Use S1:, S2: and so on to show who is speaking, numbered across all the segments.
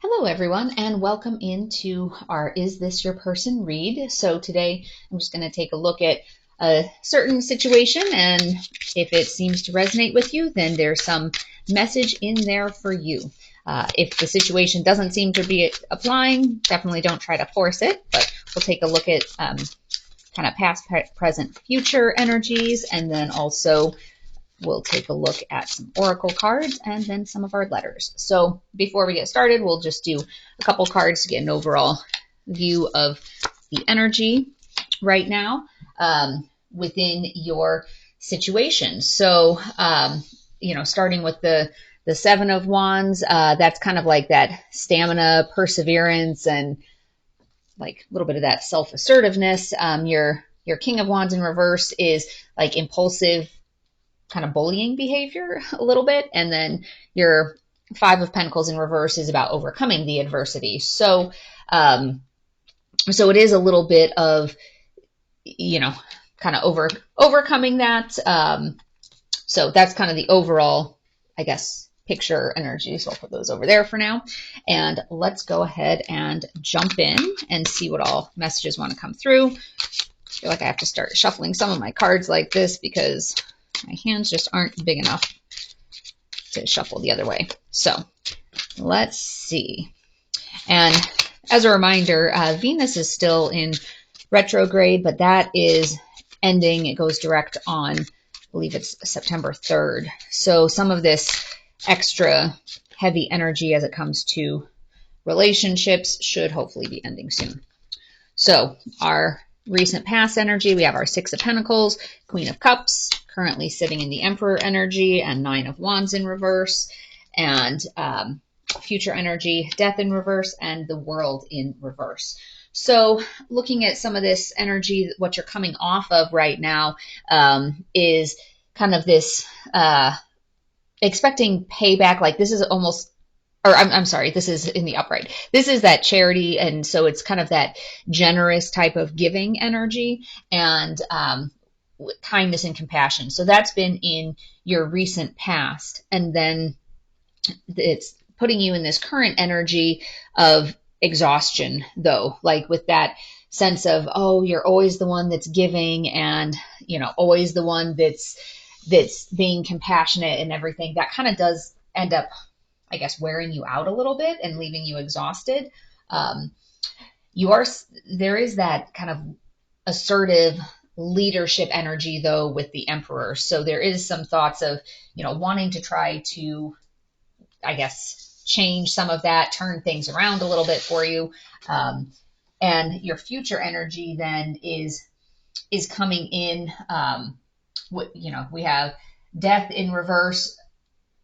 S1: Hello, everyone, and welcome into our Is This Your Person read. So, today I'm just going to take a look at a certain situation, and if it seems to resonate with you, then there's some message in there for you. If the situation doesn't seem to be applying, definitely don't try to force it, but we'll take a look at kind of past, present, future energies, and then also we'll take a look at some oracle cards and then some of our letters. So before we get started, we'll just do a couple cards to get an overall view of the energy right now within your situation. So, starting with the Seven of Wands, that's kind of like that stamina, perseverance, and like a little bit of that self-assertiveness. Your King of Wands in reverse is like impulsive kind of bullying behavior a little bit. And then your Five of Pentacles in reverse is about overcoming the adversity. So it is a little bit of, kind of overcoming that. So that's kind of the overall, I guess, picture energy. So I'll put those over there for now. And let's go ahead and jump in and see what all messages want to come through. I feel like I have to start shuffling some of my cards like this because my hands just aren't big enough to shuffle the other way. So let's see. And as a reminder, Venus is still in retrograde, but that is ending. It goes direct on, I believe it's September 3rd. So some of this extra heavy energy as it comes to relationships should hopefully be ending soon. So our recent past energy, we have our Six of Pentacles, Queen of Cups, currently sitting in the Emperor energy, and Nine of Wands in reverse, and future energy, Death in reverse, and the World in reverse. So looking at some of this energy, what you're coming off of right now is kind of this expecting payback. Like this is almost, or I'm sorry, this is in the upright. This is that charity. And so it's kind of that generous type of giving energy and kindness and compassion. So that's been in your recent past. And then it's putting you in this current energy of exhaustion, though, like with that sense of, oh, you're always the one that's giving and, always the one that's being compassionate and everything. That kind of does end up, I guess, wearing you out a little bit and leaving you exhausted. There is that kind of assertive leadership energy though with the Emperor. So there is some thoughts of, wanting to try to, I guess, change some of that, turn things around a little bit for you. And your future energy then is coming in. We have Death in reverse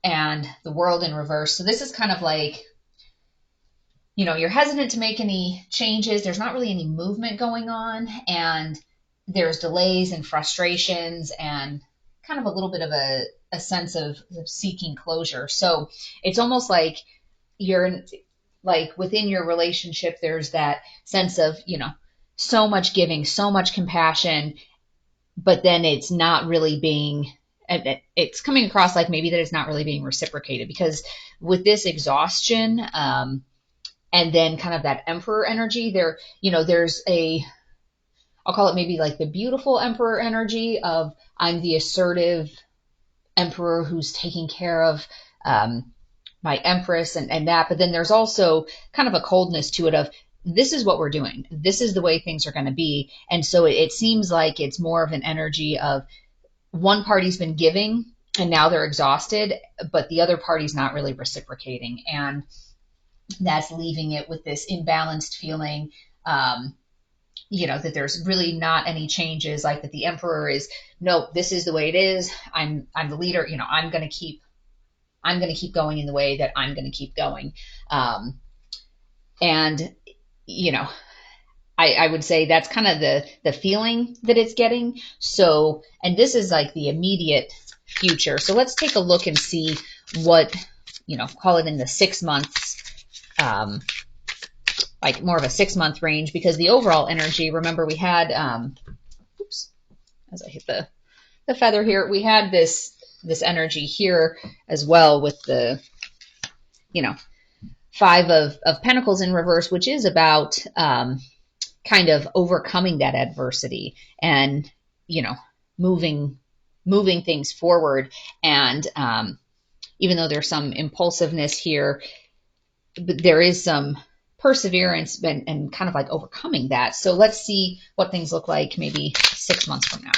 S1: and the World in reverse. So this is kind of like, you're hesitant to make any changes. There's not really any movement going on, and there's delays and frustrations and kind of a little bit of a sense of seeking closure. So it's almost like you're like within your relationship, there's that sense of, so much giving, so much compassion, but then it's not really being, it's coming across like maybe that it's not really being reciprocated, because with this exhaustion, and then kind of that Emperor energy there, there's I'll call it maybe like the beautiful Emperor energy of I'm the assertive Emperor who's taking care of my Empress and that. But then there's also kind of a coldness to it of this is what we're doing. This is the way things are going to be. And so it seems like it's more of an energy of one party's been giving and now they're exhausted, but the other party's not really reciprocating. And that's leaving it with this imbalanced feeling, that there's really not any changes, like that the Emperor is, no, this is the way it is. I'm the leader, I'm going to keep going in the way that I'm going to keep going. And, I would say that's kind of the feeling that it's getting. So, and this is like the immediate future. So let's take a look and see what, call it in the 6 months, like more of a 6-month range, because the overall energy, remember we had, as I hit the feather here, we had this energy here as well with the, Five of Pentacles in reverse, which is about kind of overcoming that adversity and, you know, moving things forward. And even though there's some impulsiveness here, but there is some perseverance and kind of like overcoming that. So let's see what things look like maybe 6 months from now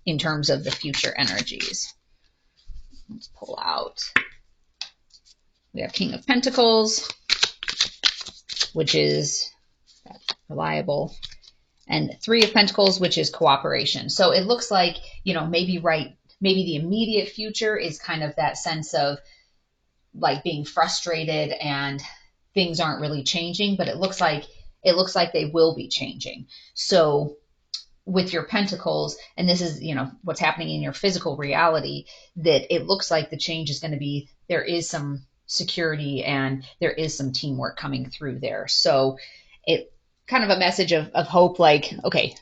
S1: in terms of the future energies. Let's pull out. We have King of Pentacles, which is reliable, and Three of Pentacles, which is cooperation. So it looks like, you know, maybe the immediate future is kind of that sense of like being frustrated and things aren't really changing, but it looks like they will be changing. So with your Pentacles, and this is, you know, what's happening in your physical reality, that it looks like the change is going to be, there is some security and there is some teamwork coming through there. So it kind of a message of hope, like, okay,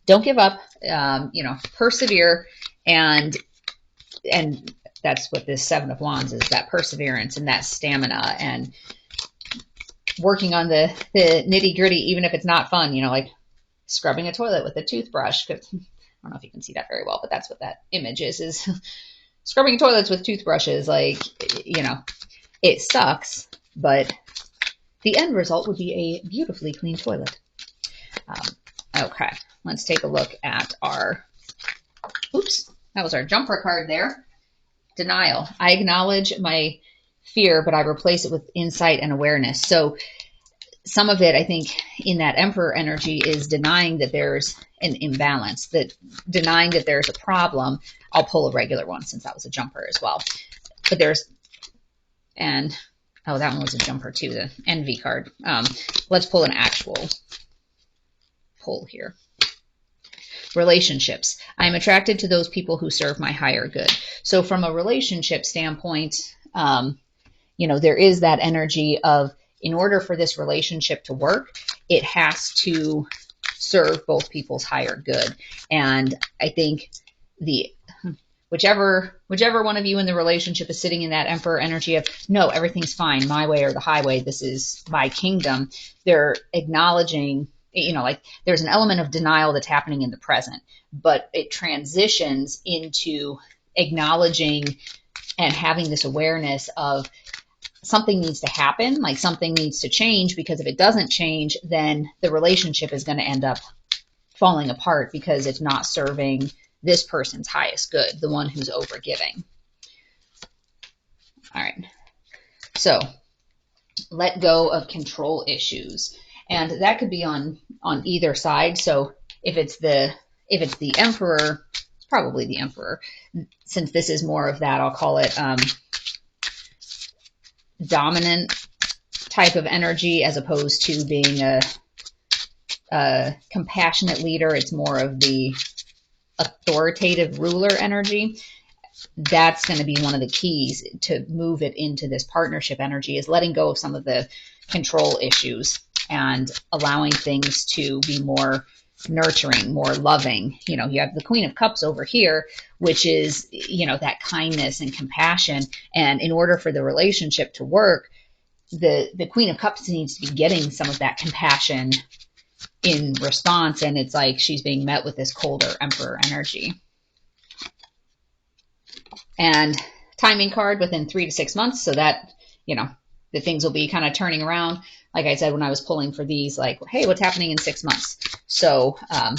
S1: don't give up, you know, persevere. And that's what this Seven of Wands is, that perseverance and that stamina and working on the nitty gritty, even if it's not fun, you know, like scrubbing a toilet with a toothbrush. Cause I don't know if you can see that very well, but that's what that image is scrubbing toilets with toothbrushes. Like, you know, it sucks, but the end result would be a beautifully clean toilet. Okay, let's take a look at our, oops, that was our jumper card there. Denial. I acknowledge my fear, but I replace it with insight and awareness. So some of it, I think, in that Emperor energy is denying that there's an imbalance, that denying that there's a problem. I'll pull a regular one since that was a jumper as well. But there's, and, oh, that one was a jumper too, the Envy card. Let's pull an actual pull here. Relationships. I'm attracted to those people who serve my higher good. So from a relationship standpoint, you know, there is that energy of, in order for this relationship to work, it has to serve both people's higher good. And I think whichever one of you in the relationship is sitting in that Emperor energy of, no, everything's fine, my way or the highway, this is my kingdom, they're acknowledging, you know, like there's an element of denial that's happening in the present, but it transitions into acknowledging and having this awareness of something needs to happen, like something needs to change, because if it doesn't change, then the relationship is going to end up falling apart because it's not serving this person's highest good, the one who's overgiving. All right. So let go of control issues. And that could be on either side. So if it's the Emperor, it's probably the Emperor. Since this is more of that, I'll call it dominant type of energy, as opposed to being a compassionate leader. It's more of the authoritative ruler energy. That's going to be one of the keys to move it into this partnership energy, is letting go of some of the control issues and allowing things to be more nurturing, more loving. You know, you have the Queen of Cups over here, which is, you know, that kindness and compassion. And in order for the relationship to work, the Queen of Cups needs to be getting some of that compassion in response. And it's like she's being met with this colder Emperor energy. And timing card within 3 to 6 months. So that, you know, the things will be kind of turning around. Like I said, when I was pulling for these, like, hey, what's happening in 6 months? So, and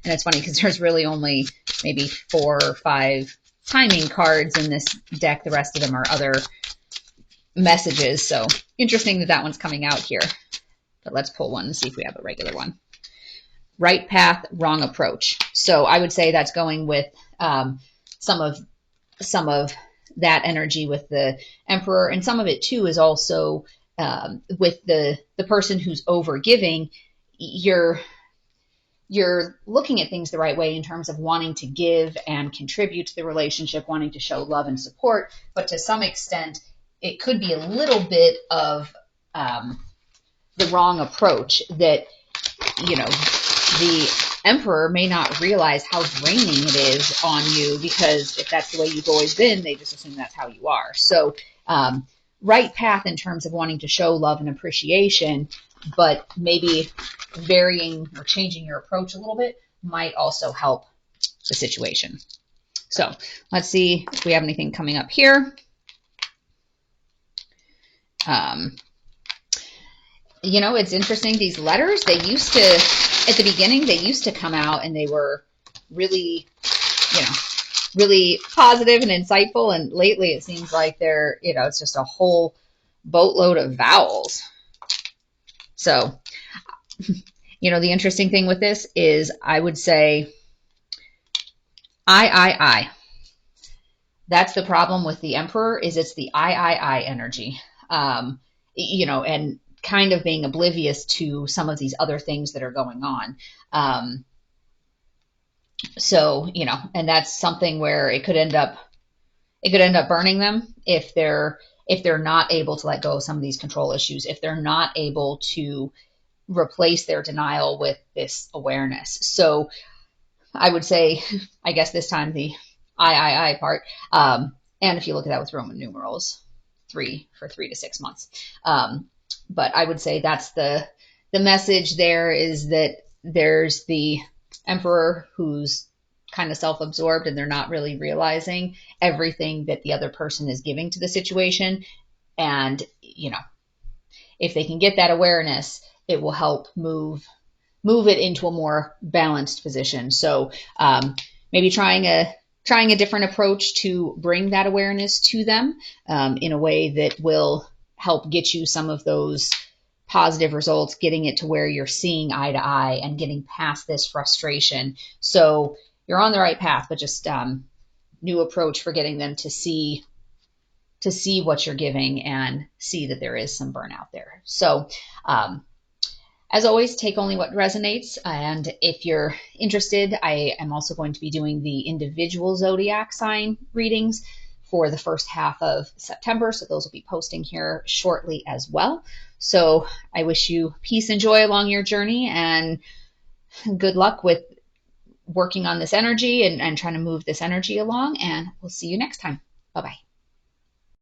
S1: it's funny because there's really only maybe 4 or 5 timing cards in this deck. The rest of them are other messages. So interesting that that one's coming out here. But let's pull one and see if we have a regular one. Right path, wrong approach. So I would say that's going with some of that energy with the Emperor, and some of it too is also with the person who's overgiving. You're looking at things the right way in terms of wanting to give and contribute to the relationship, wanting to show love and support, but to some extent it could be a little bit of the wrong approach, that, you know, the Emperor may not realize how draining it is on you, because if that's the way you've always been, they just assume that's how you are. So right path in terms of wanting to show love and appreciation, but maybe varying or changing your approach a little bit might also help the situation. So let's see if we have anything coming up here. It's interesting. These letters, they used to, at the beginning, they used to come out and they were really, really positive and insightful. And lately it seems like it's just a whole boatload of vowels. So, the interesting thing with this is I would say I. That's the problem with the Emperor, is it's the I energy. And kind of being oblivious to some of these other things that are going on. And that's something where it could end up burning them if they're not able to let go of some of these control issues, if they're not able to replace their denial with this awareness. So I would say, I guess this time the I part, and if you look at that with Roman numerals, 3 for 3 to 6 months. But I would say that's the message there, is that there's the Emperor who's kind of self-absorbed and they're not really realizing everything that the other person is giving to the situation. And, if they can get that awareness, it will help move it into a more balanced position. So maybe trying a different approach to bring that awareness to them in a way that will help get you some of those positive results, getting it to where you're seeing eye to eye and getting past this frustration. So you're on the right path, but just new approach for getting them to see what you're giving and see that there is some burnout there. So as always, take only what resonates. And if you're interested, I am also going to be doing the individual zodiac sign readings for the first half of September. So those will be posting here shortly as well. So I wish you peace and joy along your journey, and good luck with working on this energy and trying to move this energy along. And we'll see you next time. Bye-bye.